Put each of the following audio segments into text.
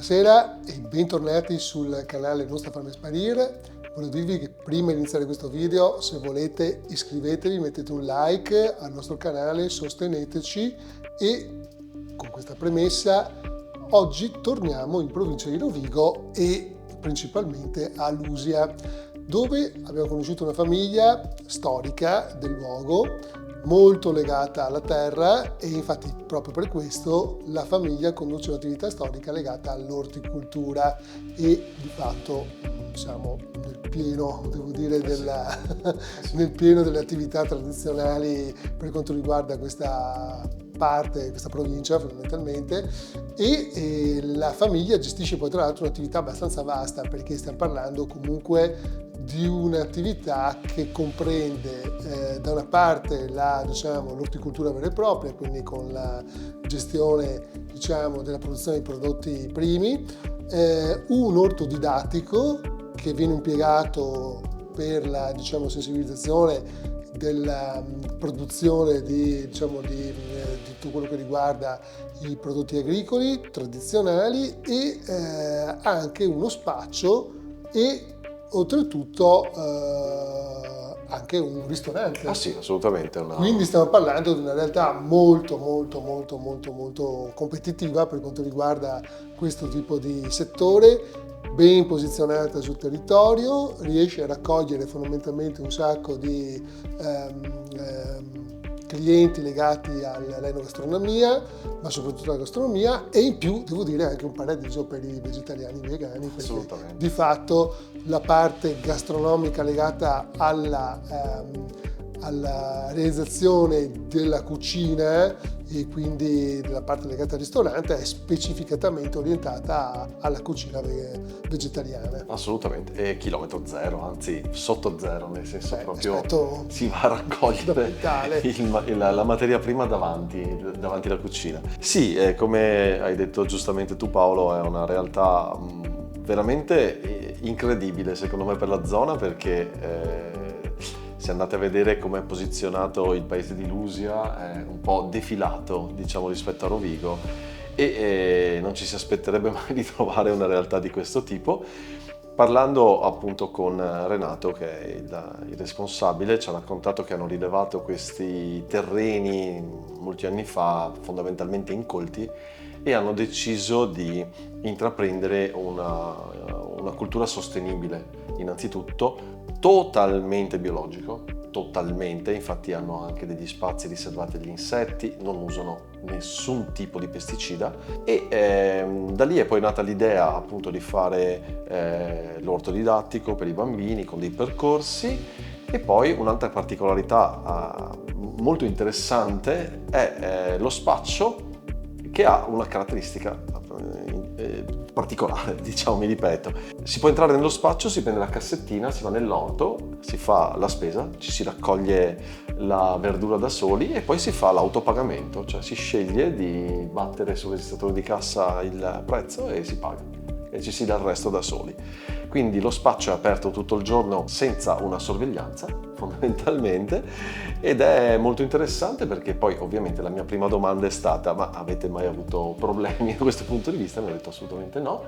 Buonasera e bentornati sul canale Non sta farmi sparire. Volevo dirvi che prima di iniziare questo video, se volete iscrivetevi, mettete un like al nostro canale, sosteneteci e con questa premessa oggi torniamo in provincia di Rovigo e principalmente a Lusia, dove abbiamo conosciuto una famiglia storica del luogo molto legata alla terra e infatti proprio per questo la famiglia conduce un'attività storica legata all'orticoltura e di fatto siamo nel pieno, devo dire, nel pieno delle attività tradizionali per quanto riguarda questa parte, questa provincia fondamentalmente e la famiglia gestisce poi tra l'altro un'attività abbastanza vasta perché stiamo parlando comunque di un'attività che comprende da una parte l'orticoltura vera e propria, quindi con la gestione della produzione di prodotti primi, un orto didattico che viene impiegato per la sensibilizzazione della produzione di tutto quello che riguarda i prodotti agricoli tradizionali e anche uno spaccio e oltretutto anche un ristorante. Ah sì, assolutamente. Quindi stiamo parlando di una realtà molto competitiva per quanto riguarda questo tipo di settore, ben posizionata sul territorio, riesce a raccogliere fondamentalmente un sacco di clienti legati all'enogastronomia, ma soprattutto alla gastronomia e in più devo dire anche un paradiso per i vegetariani e vegani, perché di fatto la parte gastronomica legata alla realizzazione della cucina e quindi della parte legata al ristorante è specificatamente orientata alla cucina vegetariana. Assolutamente, è chilometro zero, anzi sotto zero, nel senso proprio si va a raccogliere la materia prima davanti alla cucina. Sì, come hai detto giustamente tu Paolo, è una realtà veramente incredibile secondo me per la zona perché se andate a vedere come è posizionato il paese di Lusia è un po' defilato diciamo rispetto a Rovigo e non ci si aspetterebbe mai di trovare una realtà di questo tipo. Parlando appunto con Renato che è il responsabile ci ha raccontato che hanno rilevato questi terreni molti anni fa fondamentalmente incolti e hanno deciso di intraprendere una cultura sostenibile innanzitutto, totalmente biologico, totalmente, infatti hanno anche degli spazi riservati agli insetti, non usano nessun tipo di pesticida e da lì è poi nata l'idea appunto di fare l'orto didattico per i bambini con dei percorsi e poi un'altra particolarità molto interessante è lo spaccio che ha una caratteristica particolare, diciamo, mi ripeto. Si può entrare nello spaccio, si prende la cassettina, si va nell'orto, si fa la spesa, ci si raccoglie la verdura da soli e poi si fa l'autopagamento, cioè si sceglie di battere sul registratore di cassa il prezzo e si paga e ci si dà il resto da soli. Quindi lo spaccio è aperto tutto il giorno senza una sorveglianza, fondamentalmente, ed è molto interessante perché poi ovviamente la mia prima domanda è stata ma avete mai avuto problemi da questo punto di vista? Mi hanno detto assolutamente no,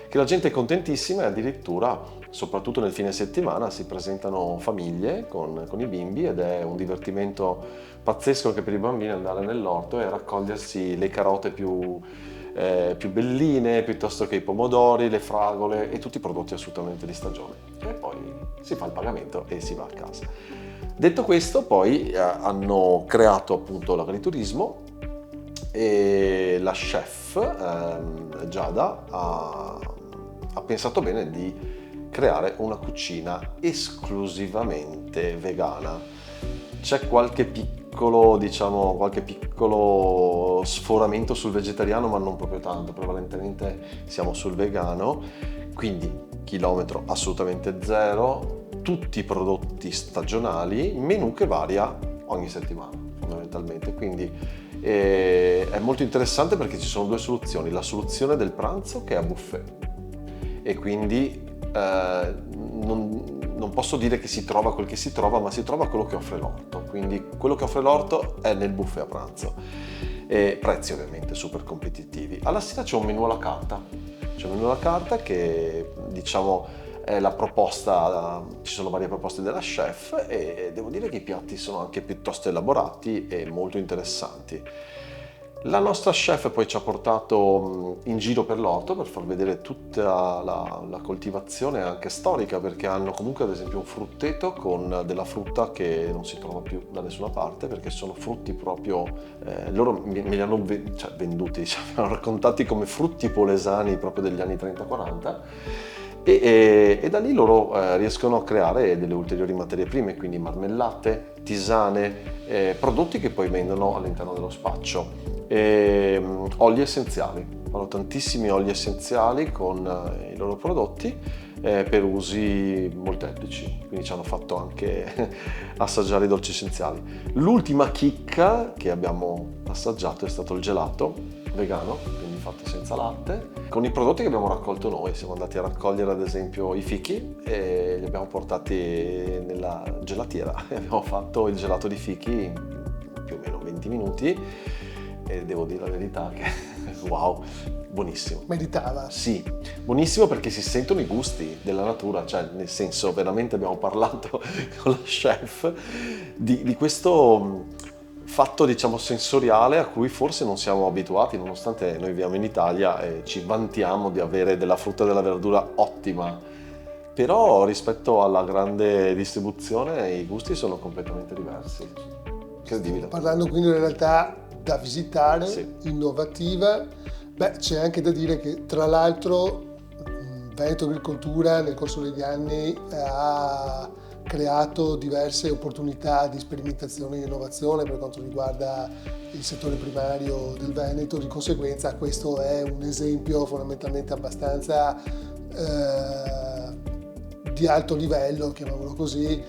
che la gente è contentissima e addirittura, soprattutto nel fine settimana, si presentano famiglie con i bimbi ed è un divertimento pazzesco anche per i bambini andare nell'orto e raccogliersi le carote più belline piuttosto che i pomodori, le fragole e tutti i prodotti assolutamente di stagione e poi si fa il pagamento e si va a casa. Detto questo poi hanno creato appunto l'agriturismo e la chef Giada ha pensato bene di creare una cucina esclusivamente vegana. C'è qualche piccolo sforamento sul vegetariano, ma non proprio tanto, prevalentemente siamo sul vegano, quindi chilometro assolutamente zero, tutti i prodotti stagionali, menù che varia ogni settimana fondamentalmente, quindi è molto interessante perché ci sono due soluzioni, la soluzione del pranzo che è a buffet e quindi non posso dire che si trova quel che si trova, ma si trova quello che offre l'orto, quindi quello che offre l'orto è nel buffet a pranzo e prezzi ovviamente super competitivi. Alla sera c'è un menù alla carta c'è il menù alla carta che diciamo è la proposta, ci sono varie proposte della chef e devo dire che i piatti sono anche piuttosto elaborati e molto interessanti. La nostra chef poi ci ha portato in giro per l'orto per far vedere tutta la coltivazione anche storica, perché hanno comunque ad esempio un frutteto con della frutta che non si trova più da nessuna parte, perché sono frutti proprio, loro me li hanno venduti, diciamo, mi hanno raccontati come frutti polesani proprio degli anni 30-40. E da lì loro riescono a creare delle ulteriori materie prime, quindi marmellate, tisane, prodotti che poi vendono all'interno dello spaccio. Oli essenziali, fanno tantissimi oli essenziali con i loro prodotti per usi molteplici, quindi ci hanno fatto anche assaggiare i dolci essenziali. L'ultima chicca che abbiamo assaggiato è stato il gelato vegano, quindi fatto senza latte, con i prodotti che abbiamo raccolto noi. Siamo andati a raccogliere ad esempio i fichi e li abbiamo portati nella gelatiera e abbiamo fatto il gelato di fichi in più o meno 20 minuti e devo dire la verità che wow, buonissimo. Meritava. Sì, buonissimo perché si sentono i gusti della natura, cioè nel senso veramente abbiamo parlato con la chef di questo fatto diciamo sensoriale a cui forse non siamo abituati, nonostante noi viviamo in Italia e ci vantiamo di avere della frutta e della verdura ottima, però rispetto alla grande distribuzione i gusti sono completamente diversi. Incredibile. Parlando quindi di una realtà da visitare, sì, innovativa. C'è anche da dire che tra l'altro Veneto Agricoltura nel corso degli anni ha creato diverse opportunità di sperimentazione e innovazione per quanto riguarda il settore primario del Veneto. Di conseguenza questo è un esempio fondamentalmente abbastanza di alto livello, chiamiamolo così,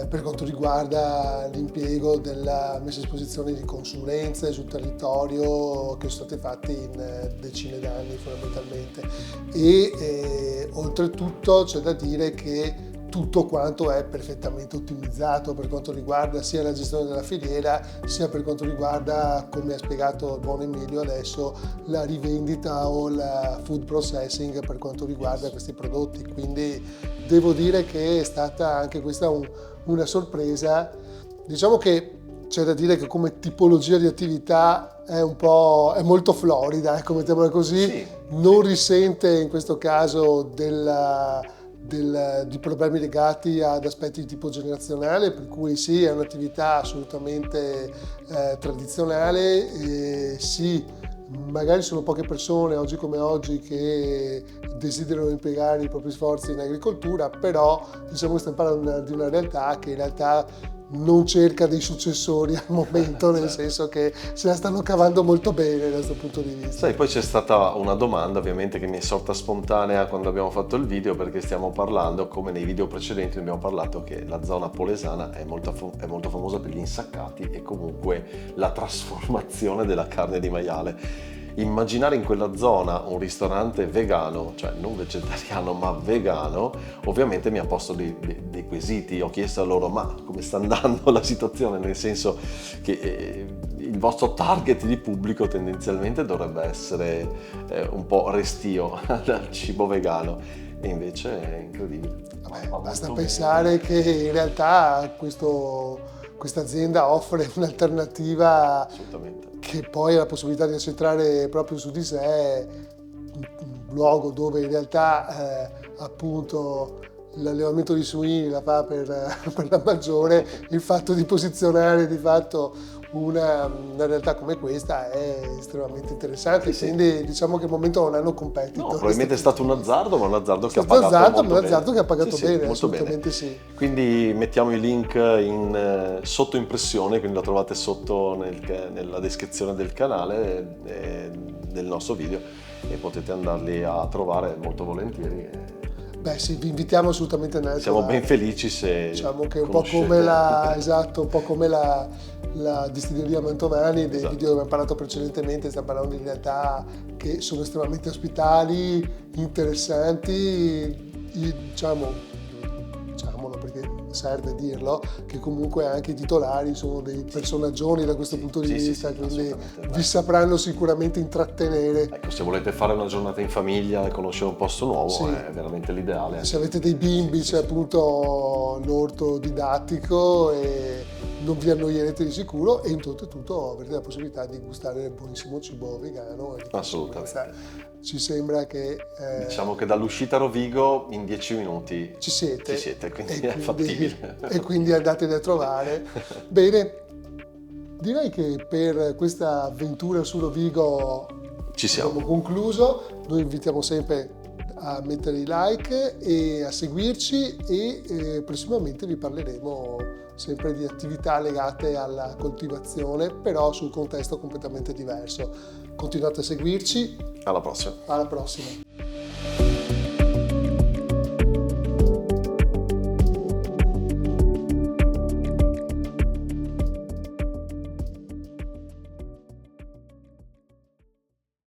per quanto riguarda l'impiego della messa a disposizione di consulenze sul territorio che sono state fatte in decine d'anni fondamentalmente. E oltretutto c'è da dire che tutto quanto è perfettamente ottimizzato per quanto riguarda sia la gestione della filiera, sia per quanto riguarda, come ha spiegato il buon Emilio adesso, la rivendita o la food processing per quanto riguarda questi prodotti. Quindi devo dire che è stata anche questa una sorpresa. Diciamo che c'è da dire che come tipologia di attività è molto florida, mettiamola così, sì, non risente in questo caso di problemi legati ad aspetti di tipo generazionale, per cui sì, è un'attività assolutamente tradizionale, e sì, magari sono poche persone oggi come oggi che desiderano impiegare i propri sforzi in agricoltura, però diciamo che stiamo parlando di una realtà che in realtà non cerca dei successori al momento, nel senso che se la stanno cavando molto bene da questo punto di vista. Sai, poi c'è stata una domanda ovviamente che mi è sorta spontanea quando abbiamo fatto il video, perché stiamo parlando, come nei video precedenti abbiamo parlato, che la zona polesana è molto famosa per gli insaccati e comunque la trasformazione della carne di maiale. Immaginare in quella zona un ristorante vegano, cioè non vegetariano ma vegano, ovviamente mi ha posto dei quesiti. Ho chiesto a loro: ma come sta andando la situazione? Nel senso che il vostro target di pubblico tendenzialmente dovrebbe essere un po' restio dal cibo vegano, e invece è incredibile. Basta pensare che in realtà questa azienda offre un'alternativa che poi ha la possibilità di accentrare proprio su di sé, un luogo dove in realtà appunto l'allevamento di suini la fa per la maggiore. Il fatto di posizionare di fatto una realtà come questa è estremamente interessante, sì, quindi diciamo che al momento non hanno competitor. No, probabilmente è stato un azzardo, ma un azzardo che ha pagato molto bene. Che ha pagato bene, molto assolutamente bene. Sì. Quindi mettiamo i link sotto impressione, quindi la trovate sotto nella descrizione del canale del nostro video e potete andarli a trovare molto volentieri. Sì, vi invitiamo assolutamente a andare. Siamo ben felici se diciamo che un po' come la distilleria Mantovani, dei video che abbiamo parlato precedentemente, stiamo parlando di realtà che sono estremamente ospitali, interessanti, diciamolo perché serve dirlo, che comunque anche i titolari sono dei personaggioni da questo punto di vista, quindi vi sapranno sicuramente intrattenere. Ecco, se volete fare una giornata in famiglia e conoscere un posto nuovo è veramente l'ideale. Se avete dei bimbi c'è appunto l'orto didattico e non vi annoierete di sicuro, e in tutto e tutto avrete la possibilità di gustare del buonissimo cibo vegano. Assolutamente. Ci sembra che... diciamo che dall'uscita a Rovigo in 10 minuti ci siete, quindi è fattibile. E quindi andateli a trovare. Bene, direi che per questa avventura su Rovigo abbiamo concluso. Noi invitiamo sempre a mettere i like e a seguirci, e prossimamente vi parleremo sempre di attività legate alla coltivazione, però su un contesto completamente diverso. Continuate a seguirci. Alla prossima. Alla prossima.